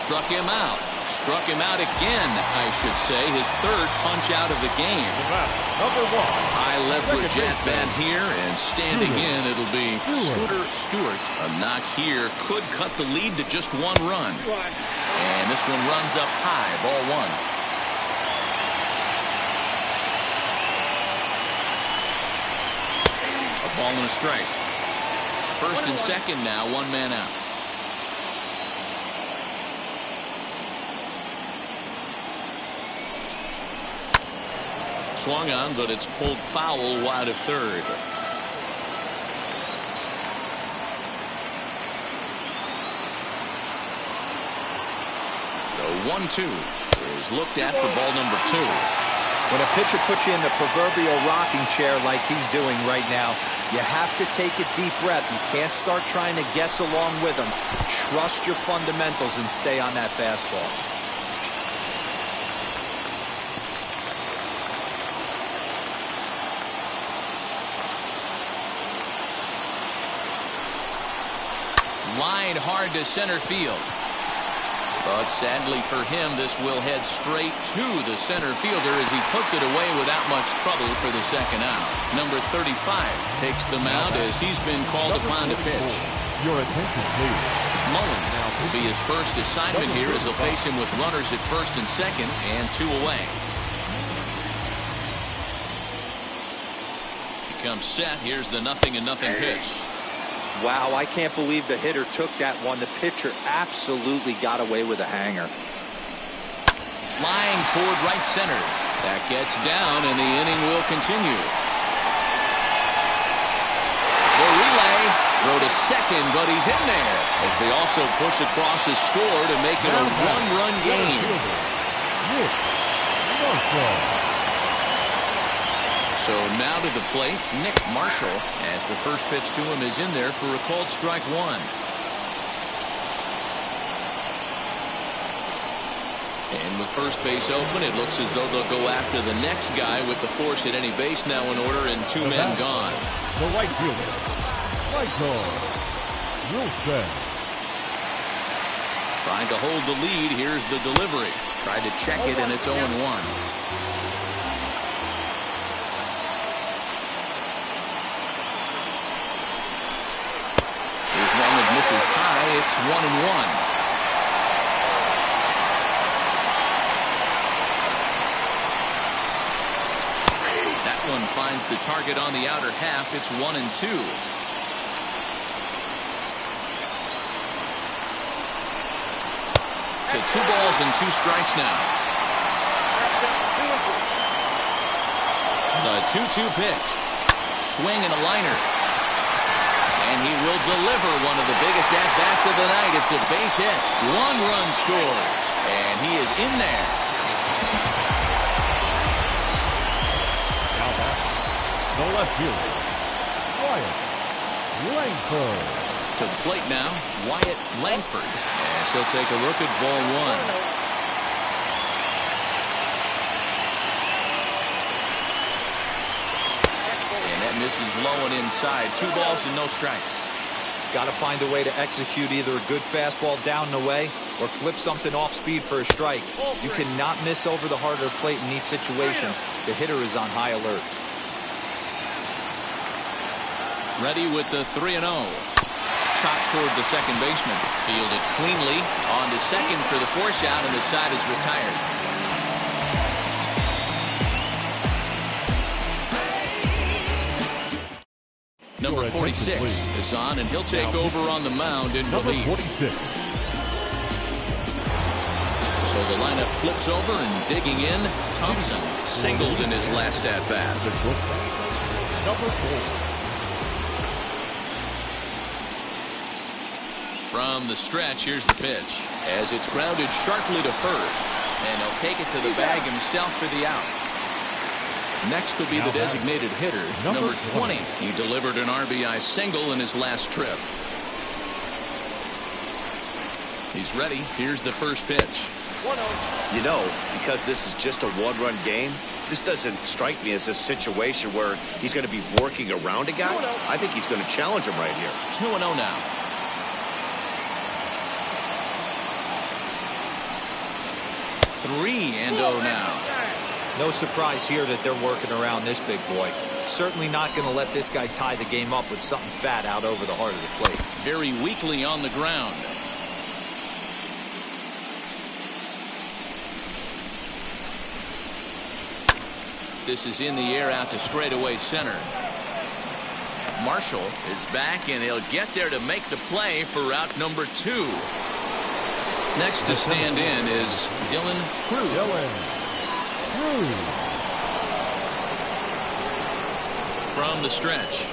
Struck him out. Struck him out again, I should say. His third punch out of the game. Number 1. High leverage at bat here, and standing in, it'll be Scooter Stewart. A knock here could cut the lead to just 1 run. And this one runs up high, ball 1. A ball and a strike. First and second now, 1 man out. Swung on, but it's pulled foul wide of third. The 1-2 is looked at for ball number 2. When a pitcher puts you in the proverbial rocking chair like he's doing right now, you have to take a deep breath. You can't start trying to guess along with him. Trust your fundamentals and stay on that fastball. Lined hard to center field. But sadly for him, this will head straight to the center fielder as he puts it away without much trouble for the second out. Number 35 takes the mound as he's been called upon to pitch. Your attention, please. Mullins will be his first assignment here as he'll face him with runners at first and second and 2 away. He comes set. Here's the 0-0 pitch. Wow, I can't believe the hitter took that one. The pitcher absolutely got away with a hanger. Flying toward right center. That gets down, and the inning will continue. The relay. Throw to second, but he's in there. As they also push across his score to make it a 1-run game. So now to the plate, Nick Marshall, as the first pitch to him is in there for a called strike 1. And with first base open, it looks as though they'll go after the next guy with the force at any base now in order and 2 men gone. The right fielder, Michael Wilson. Trying to hold the lead. Here's the delivery. Tried to check it, and it's 0-1. Misses high. It's 1-1. That one finds the target on the outer half. It's 1-2. To 2 balls and 2 strikes now. The 2-2 pitch. Swing and a liner. And he will deliver one of the biggest at-bats of the night. It's a base hit. 1 run scores. And he is in there. Now back. The left fielder, Wyatt Langford. To the plate now, Wyatt Langford. As he'll take a look at ball 1. This is low and inside. 2 balls and no strikes. Got to find a way to execute either a good fastball down and away or flip something off speed for a strike. You cannot miss over the heart of the plate in these situations. The hitter is on high alert. Ready with the 3-0. Chop toward the second baseman. Fielded cleanly. On to second for the force out, and the side is retired. Number 46 is on, and he'll take over on the mound in relief. 46. So the lineup flips over, and digging in, Thompson singled in his last at-bat. Number 4. From the stretch, here's the pitch. As it's grounded sharply to first, and he'll take it to the bag himself for the out. Next will be the designated hitter, number 20. He delivered an RBI single in his last trip. He's ready. Here's the first pitch. You know, because this is just a 1-run game, this doesn't strike me as a situation where he's going to be working around a guy. I think he's going to challenge him right here. 2-0 now. 3-0 now. No surprise here that they're working around this big boy. Certainly not going to let this guy tie the game up with something fat out over the heart of the plate. Very weakly on the ground. This is in the air out to straightaway center. Marshall is back, and he'll get there to make the play for out number 2. Next to stand in is Dylan Cruz. From the stretch.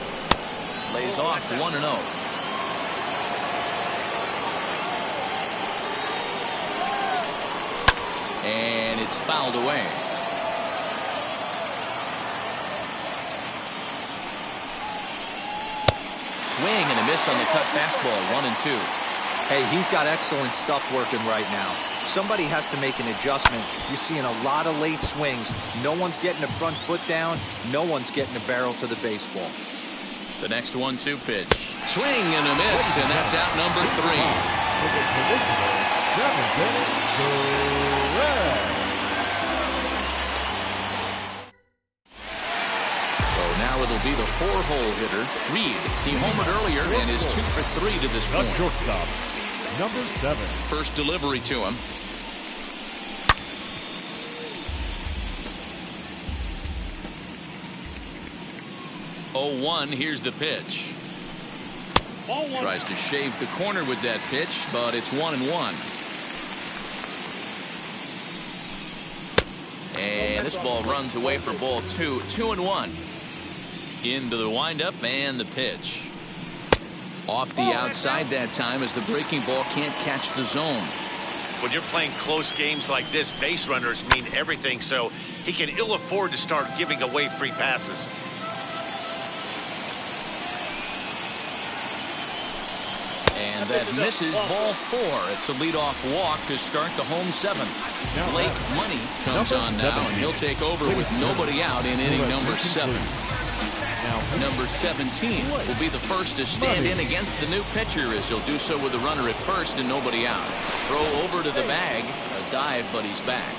Lays off 1-0. And it's fouled away. Swing and a miss on the cut fastball. 1-2. Hey, he's got excellent stuff working right now. Somebody has to make an adjustment. You're seeing a lot of late swings. No one's getting a front foot down. No one's getting a barrel to the baseball. The next 1-2 pitch. Swing and a miss, and that's out number 3. So now it'll be the 4-hole hitter, Reed. He homered earlier and is 2 for 3 to this point. Shortstop, number 7. First delivery to him. Oh, 1, here's the pitch. Tries to shave the corner with that pitch, but it's 1-1. And this ball runs away for ball 2. 2-1. Into the windup and the pitch. Off the outside that time as the breaking ball can't catch the zone. When you're playing close games like this, base runners mean everything, so he can ill afford to start giving away free passes. And that misses ball 4. It's a leadoff walk to start the home 7th. Blake Money comes on now, and he'll take over with nobody out in inning number 7. Number 17 will be the first to stand in against the new pitcher, as he'll do so with a runner at first and nobody out. Throw over to the bag. A dive, but he's back.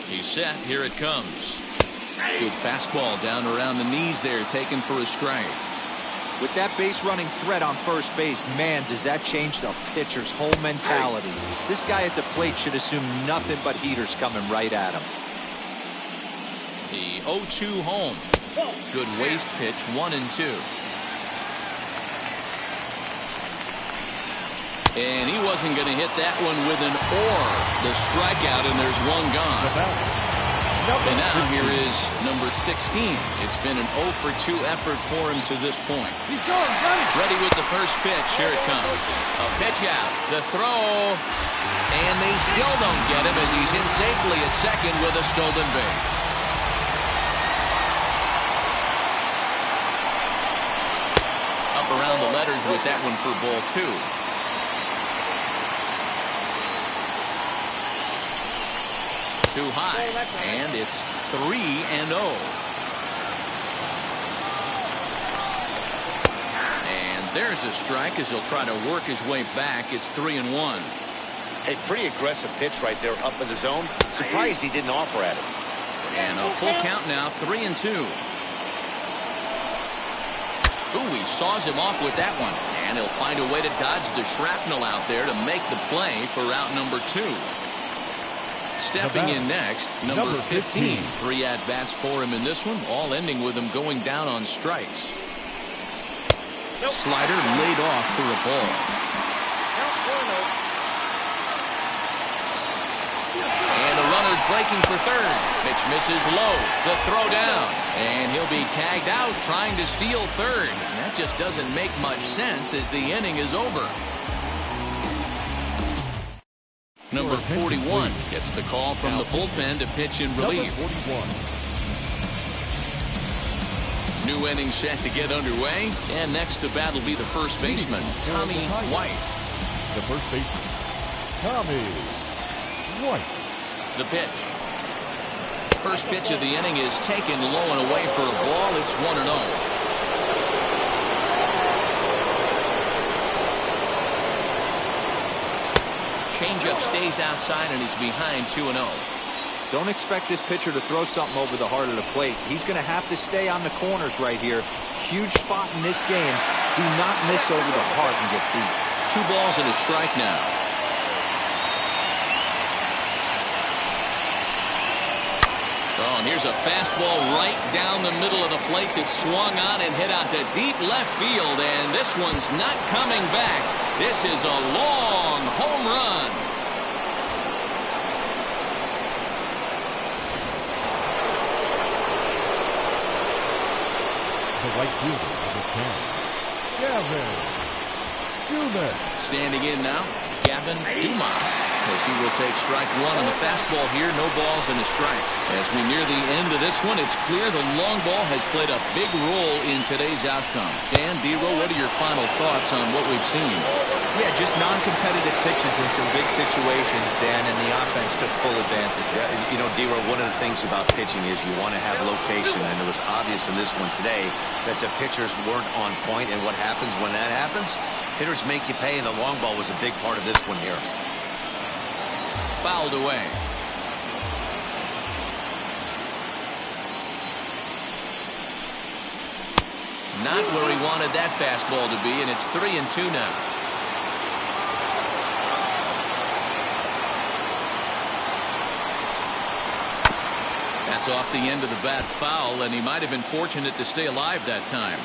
He's set. Here it comes. Good fastball down around the knees there, taken for a strike. With that base running threat on first base, man, does that change the pitcher's whole mentality. This guy at the plate should assume nothing but heaters coming right at him. The 0-2 home. Good waist pitch, 1-2. And he wasn't going to hit that one with an or. The strikeout, and there's one gone. And now here is number 16. It's been an 0 for 2 effort for him to this point. Ready with the first pitch. Here it comes. A pitch out. The throw. And they still don't get him as he's in safely at second with a stolen base. Up around the letters with that one for ball 2. Too high, and it's 3-0. And there's a strike as he'll try to work his way back. It's 3-1. A pretty aggressive pitch right there up in the zone. Surprised he didn't offer at it. And a full count now, 3-2. Ooh, he saws him off with that one. And he'll find a way to dodge the shrapnel out there to make the play for out number 2. Stepping in next, number 15. 3 at-bats for him in this one, all ending with him going down on strikes. Slider laid off for a ball. And the runner's breaking for third. Pitch misses low. The throw down. And he'll be tagged out trying to steal third. And that just doesn't make much sense as the inning is over. Number 41 gets the call from the bullpen to pitch in relief. New inning set to get underway. And next to bat will be the first baseman, Tommy White. The first baseman, Tommy White. The pitch. First pitch of the inning is taken low and away for a ball. It's 1-0. Changeup stays outside and he's behind 2-0. Don't expect this pitcher to throw something over the heart of the plate. He's going to have to stay on the corners right here. Huge spot in this game. Do not miss over the heart and get beat. 2 balls and a strike now. Oh, and here's a fastball right down the middle of the plate that swung on and hit out to deep left field, and this one's not coming back. This is a long home run. The right fielder, number 10, Gavin Dumas. Standing in now, Gavin Dumas, as he will take strike 1 on the fastball here. No balls and a strike. As we near the end of this one, it's clear the long ball has played a big role in today's outcome. Dan, D-Roll, what are your final thoughts on what we've seen? Yeah, just non-competitive pitches in some big situations, Dan, and the offense took full advantage. Yeah, you know, D-Roll, one of the things about pitching is you want to have location, and it was obvious in this one today that the pitchers weren't on point, and what happens when that happens? Hitters make you pay, and the long ball was a big part of this one here. Fouled away. Not where he wanted that fastball to be, and it's 3-2 now. That's off the end of the bat foul, and he might have been fortunate to stay alive that time.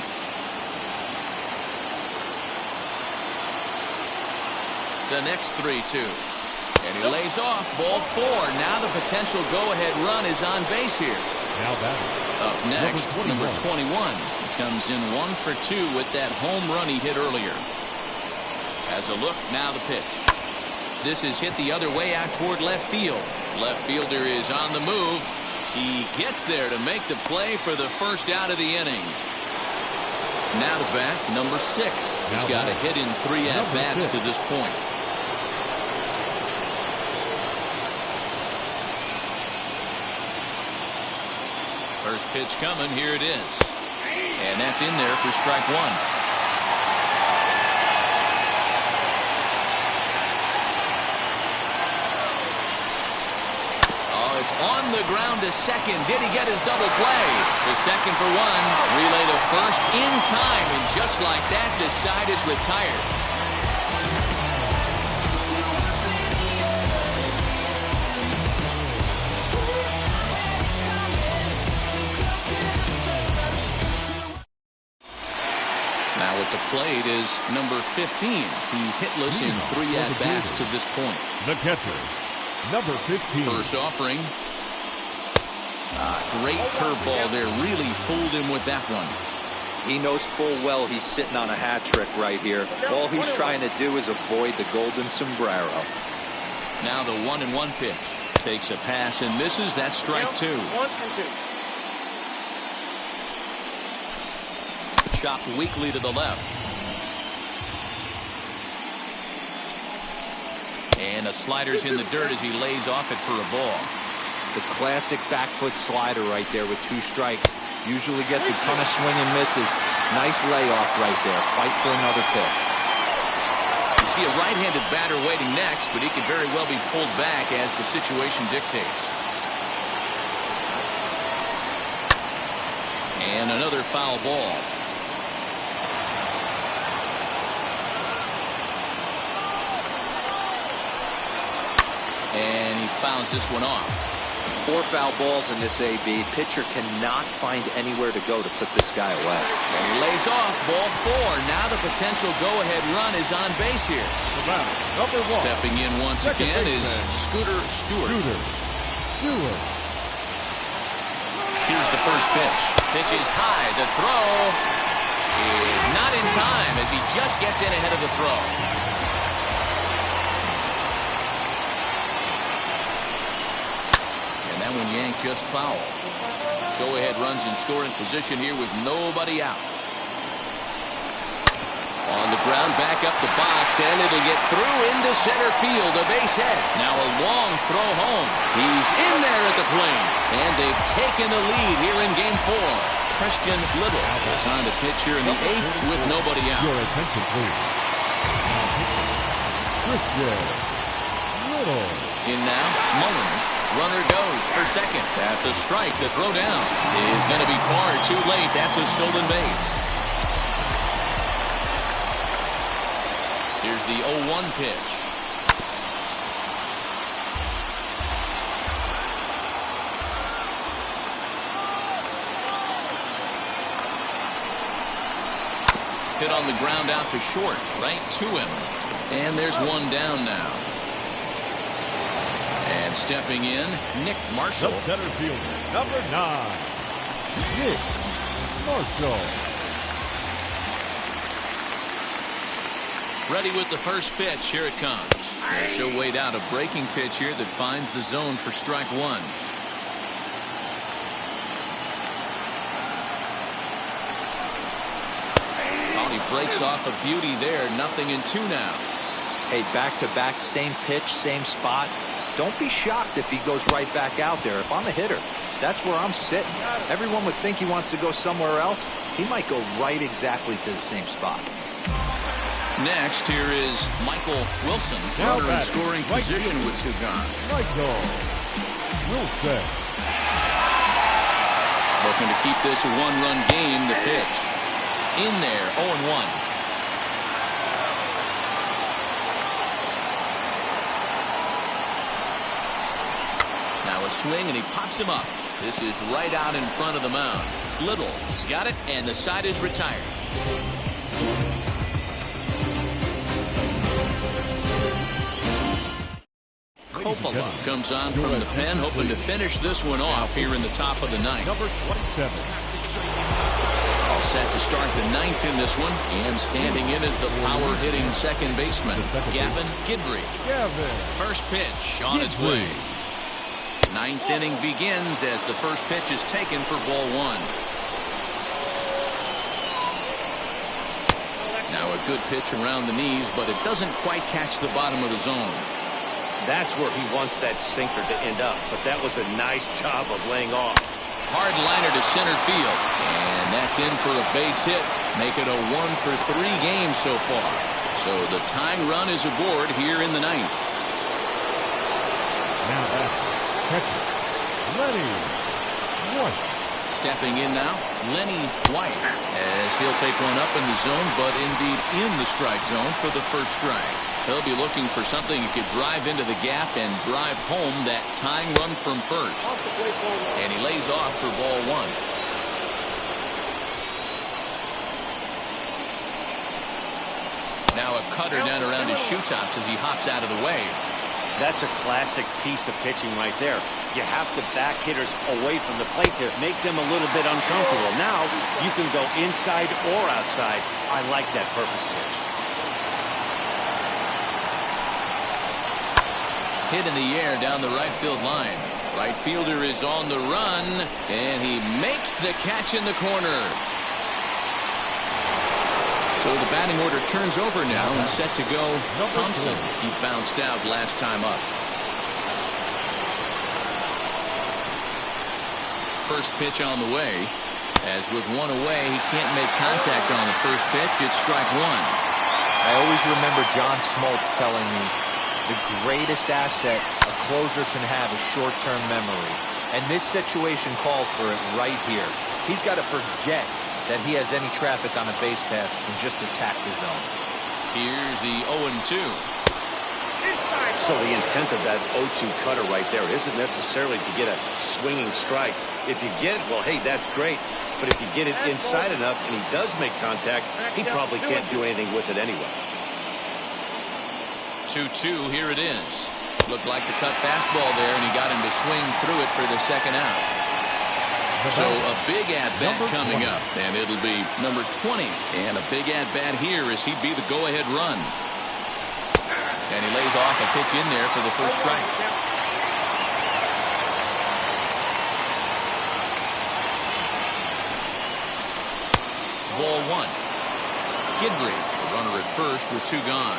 The next 3-2. And he lays off. Ball 4. Now the potential go-ahead run is on base here. Now batting. Up next, number 21. He comes in 1 for 2 with that home run he hit earlier. As a look, now the pitch. This is hit the other way out toward left field. Left fielder is on the move. He gets there to make the play for the first out of the inning. Now to bat, number 6. He's got a hit in 3 at-bats to this point. First pitch coming. Here it is. And that's in there for strike 1. It's on the ground to second. Did he get his double play? The second for 1. Relay to first in time. And just like that, the side is retired. Now at the plate is number 15. He's hitless in 3 at-bats to this point. The catcher, number 15. First offering. Great curveball there. Really fooled him with that one. He knows full well he's sitting on a hat trick right here. All he's trying to do is avoid the golden sombrero. Now the 1-1 pitch. Takes a pass and misses. That's strike 2. 1-2. Chopped weakly to the left. And a slider's in the dirt as he lays off it for a ball. The classic back foot slider right there with 2 strikes. Usually gets a ton of swing and misses. Nice layoff right there. Fight for another pitch. You see a right-handed batter waiting next, but he could very well be pulled back as the situation dictates. And another foul ball. And he fouls this one off. 4 foul balls in this AB. Pitcher cannot find anywhere to go to put this guy away. And he lays off. Ball 4. Now the potential go-ahead run is on base here. Number 1. Stepping in once again is Scooter Stewart. Here's the first pitch. Pitch is high. The throw is not in time as he just gets in ahead of the throw. That one yanked just foul. Go-ahead runs in scoring position here with nobody out. On the ground, back up the box, and it'll get through into center field, a base hit. Now a long throw home. He's in there at the plate, and they've taken the lead here in Game 4. Christian Little is on the pitch here in the 8th with nobody out. Your attention, please. Christian total. In now, Mullins. Runner goes for second. That's a strike. The throw down is going to be far too late. That's a stolen base. Here's the 0-1 pitch. Hit on the ground out to short, right to him. And there's one down now. And stepping in, Nick Marshall. The center fielder, number 9, Nick Marshall. Ready with the first pitch. Here it comes. And she'll wait out a breaking pitch here that finds the zone for strike one. He breaks off a beauty there. 0-2 now. Hey, back-to-back, same pitch, same spot. Don't be shocked if he goes right back out there. If I'm a hitter, that's where I'm sitting. Everyone would think he wants to go somewhere else. He might go right exactly to the same spot. Next, here is Michael Wilson. Now Runner in batting, scoring right position fielder, with two gone. Michael Wilson. Looking to keep this a one-run game. The pitch. In there, 0-1. Now a swing, and he pops him up. This is right out in front of the mound. Little has got it, and the side is retired. Coppola comes on from the pen, hoping to finish this one off here in the top of the ninth. Number 27. All set to start the ninth in this one, and standing in is the power-hitting second baseman, Gavin Gidry. First pitch on its way. Ninth inning begins as the first pitch is taken for ball one. Now a good pitch around the knees, but it doesn't quite catch the bottom of the zone. That's where he wants that sinker to end up, but that was a nice job of laying off. Hard liner to center field, and that's in for a base hit. Make it a 1-for-3 game so far. So the tying run is aboard here in the ninth. Now back, catcher, Lenny White. Stepping in now, Lenny White, as he'll take one up in the zone, but indeed in the strike zone for the first strike. He'll be looking for something he could drive into the gap and drive home that tying run from first. And he lays off for ball one. Now a cutter down around his shoe tops as he hops out of the way. That's a classic piece of pitching right there. You have to back hitters away from the plate to make them a little bit uncomfortable. Now you can go inside or outside. I like that purpose pitch. Hit in the air down the right field line. Right fielder is on the run, and he makes the catch in the corner. So the batting order turns over now and set to go Thompson. He bounced out last time up. First pitch on the way. As with one away, he can't make contact on the first pitch. It's strike one. I always remember John Smoltz telling me, the greatest asset a closer can have is short-term memory. And this situation called for it right here. He's got to forget that he has any traffic on a base pass and just attack the zone. Here's the 0-2. So the intent of that 0-2 cutter right there isn't necessarily to get a swinging strike. If you get it, well, hey, that's great. But if you get it inside enough and he does make contact, he probably can't do anything with it anyway. 2-2, here it is. Looked like the cut fastball there, and he got him to swing through it for the second out. So a big at-bat coming up, and it'll be number 20. And a big at-bat here as he'd be the go-ahead run. And he lays off a pitch in there for the first strike. Ball one. Gidry, the runner at first with two gone.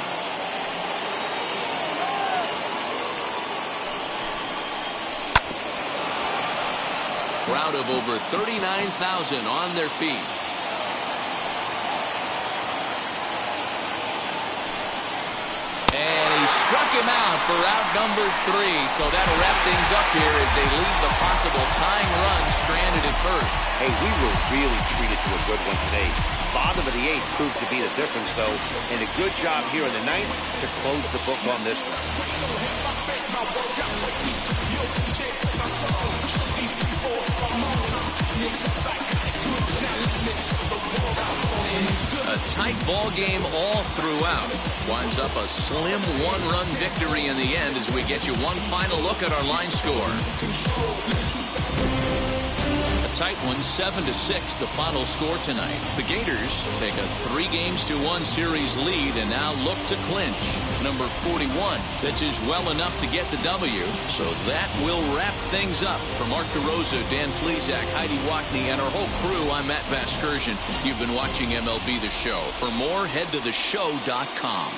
Crowd of over 39,000 on their feet. And he struck him out for out number 3. So that'll wrap things up here as they leave the possible tying run stranded at first. Hey, we were really treated to a good one today. Bottom of the 8th proved to be the difference, though, and a good job here in the 9th to close the book on this one. A tight ball game all throughout. Winds up a slim one-run victory in the end as we get you one final look at our line score. A tight one, 7-6, the final score tonight. The Gators take a 3-1 series lead and now look to clinch. Number 41 pitches well enough to get the W. So that will wrap things up. For Mark DeRosa, Dan Plesac, Heidi Wackney, and our whole crew, I'm Matt Vasgersian. You've been watching MLB The Show. For more, head to theshow.com.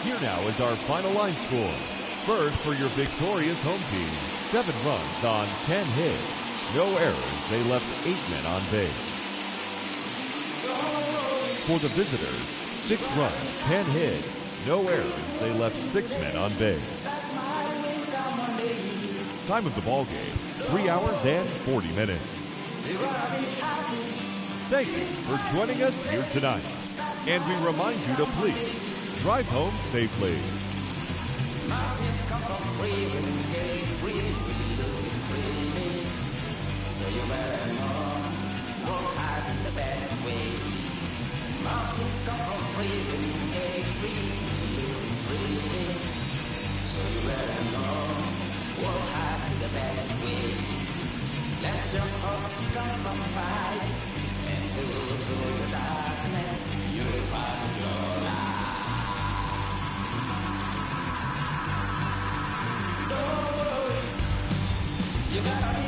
Here now is our final line score. First, for your victorious home team, 7 runs on 10 hits. No errors. They left 8 men on base. For the visitors, 6 runs, 10 hits. No errors. They left 6 men on base. Time of the ball game, 3 hours and 40 minutes. Thank you for joining us here tonight. And we remind you to please drive home safely. So you better know, work hard is the best way. Muffins come for free when you get free, live free. So you better know, work hard is the best way. Let's jump up, come from fight, and go through the darkness, you'll find your life. You gotta be